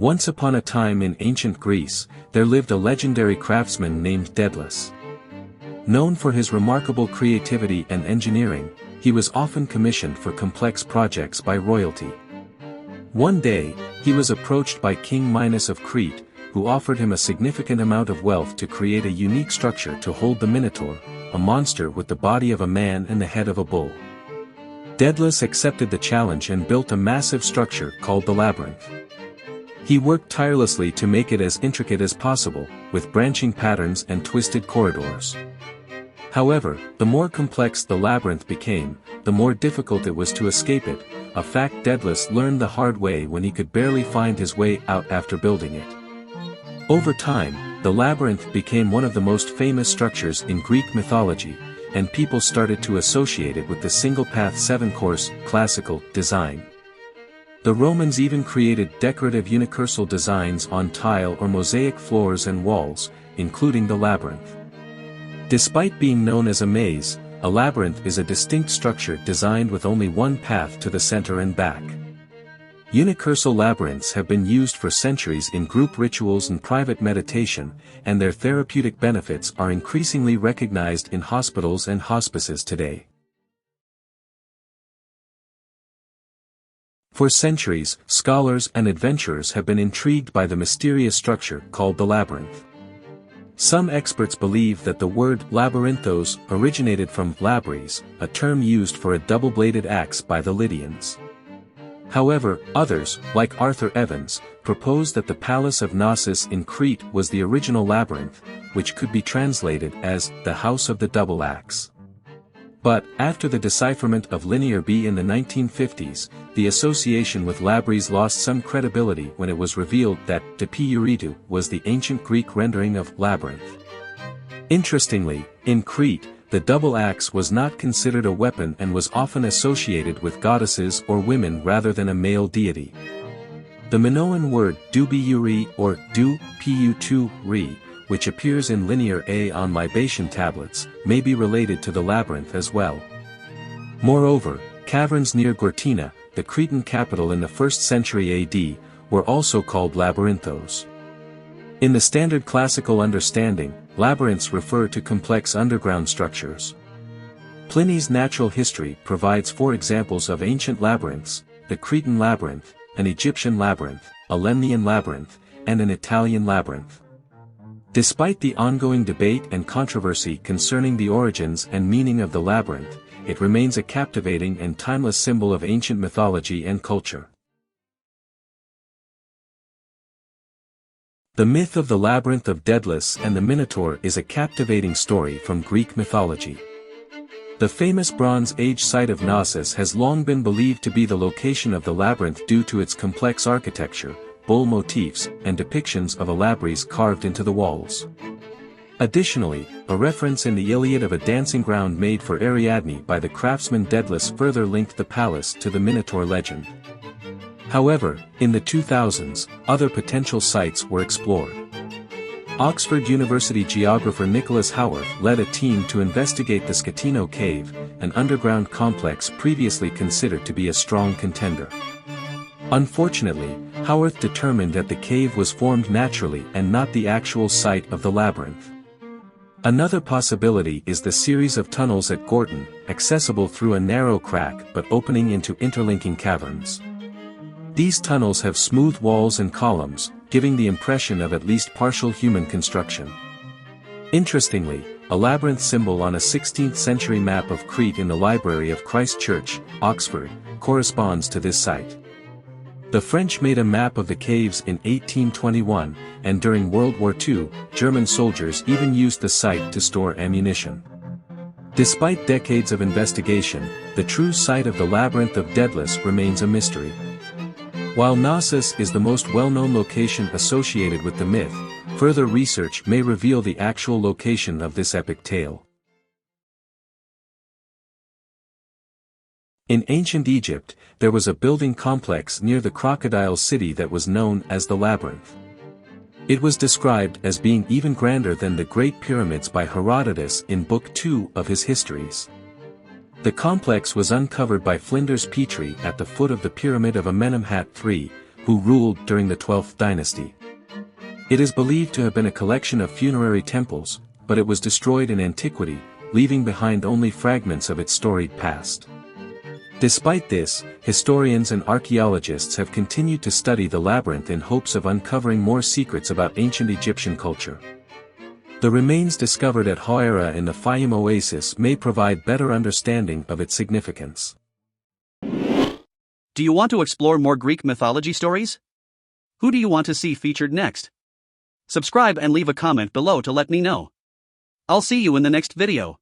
Once upon a time in ancient Greece, there lived a legendary craftsman named Daedalus. Known for his remarkable creativity and engineering, he was often commissioned for complex projects by royalty. One day, he was approached by King Minos of Crete, who offered him a significant amount of wealth to create a unique structure to hold the Minotaur, a monster with the body of a man and the head of a bull. Daedalus accepted the challenge and built a massive structure called the Labyrinth. He worked tirelessly to make it as intricate as possible, with branching patterns and twisted corridors. However, the more complex the labyrinth became, the more difficult it was to escape it, a fact Daedalus learned the hard way when he could barely find his way out after building it. Over time, the labyrinth became one of the most famous structures in Greek mythology, and people started to associate it with the single-path seven-course, classical, design. The Romans even created decorative unicursal designs on tile or mosaic floors and walls, including the labyrinth. Despite being known as a maze, a labyrinth is a distinct structure designed with only one path to the center and back. Unicursal labyrinths have been used for centuries in group rituals and private meditation, and their therapeutic benefits are increasingly recognized in hospitals and hospices today. For centuries, scholars and adventurers have been intrigued by the mysterious structure called the labyrinth. Some experts believe that the word labyrinthos originated from labres, a term used for a double-bladed axe by the Lydians. However, others, like Arthur Evans, propose that the Palace of Knossos in Crete was the original labyrinth, which could be translated as the House of the Double Axe. But, after the decipherment of Linear B in the 1950s, the association with labres lost some credibility when it was revealed that Depeuretu was the ancient Greek rendering of labyrinth. Interestingly, in Crete, the double axe was not considered a weapon and was often associated with goddesses or women rather than a male deity. The Minoan word dubiuri or du-pu-tu-ri, which appears in Linear A on libation tablets, may be related to the labyrinth as well. Moreover, caverns near Gortina, the Cretan capital in the 1st century AD, were also called labyrinthos. In the standard classical understanding, labyrinths refer to complex underground structures. Pliny's Natural History provides 4 examples of ancient labyrinths: the Cretan labyrinth, an Egyptian labyrinth, a Lemnian labyrinth, and an Italian labyrinth. Despite the ongoing debate and controversy concerning the origins and meaning of the labyrinth, it remains a captivating and timeless symbol of ancient mythology and culture. The myth of the Labyrinth of Daedalus and the Minotaur is a captivating story from Greek mythology. The famous Bronze Age site of Knossos has long been believed to be the location of the labyrinth due to its complex architecture, bull motifs, and depictions of a labyrinth carved into the walls. Additionally, a reference in the Iliad of a dancing ground made for Ariadne by the craftsman Daedalus further linked the palace to the Minotaur legend. However, in the 2000s, other potential sites were explored. Oxford University geographer Nicholas Howarth led a team to investigate the Scatino Cave, an underground complex previously considered to be a strong contender. Unfortunately, Howarth determined that the cave was formed naturally and not the actual site of the labyrinth. Another possibility is the series of tunnels at Gorton, accessible through a narrow crack but opening into interlinking caverns. These tunnels have smooth walls and columns, giving the impression of at least partial human construction. Interestingly, a labyrinth symbol on a 16th-century map of Crete in the Library of Christ Church, Oxford, corresponds to this site. The French made a map of the caves in 1821, and during World War II, German soldiers even used the site to store ammunition. Despite decades of investigation, the true site of the Labyrinth of Daedalus remains a mystery. While Knossos is the most well-known location associated with the myth, further research may reveal the actual location of this epic tale. In ancient Egypt, there was a building complex near the crocodile city that was known as the Labyrinth. It was described as being even grander than the Great Pyramids by Herodotus in Book 2 of his Histories. The complex was uncovered by Flinders Petrie at the foot of the Pyramid of Amenemhat III, who ruled during the 12th dynasty. It is believed to have been a collection of funerary temples, but it was destroyed in antiquity, leaving behind only fragments of its storied past. Despite this, historians and archaeologists have continued to study the labyrinth in hopes of uncovering more secrets about ancient Egyptian culture. The remains discovered at Hawara in the Fayum Oasis may provide better understanding of its significance. Do you want to explore more Greek mythology stories? Who do you want to see featured next? Subscribe and leave a comment below to let me know. I'll see you in the next video.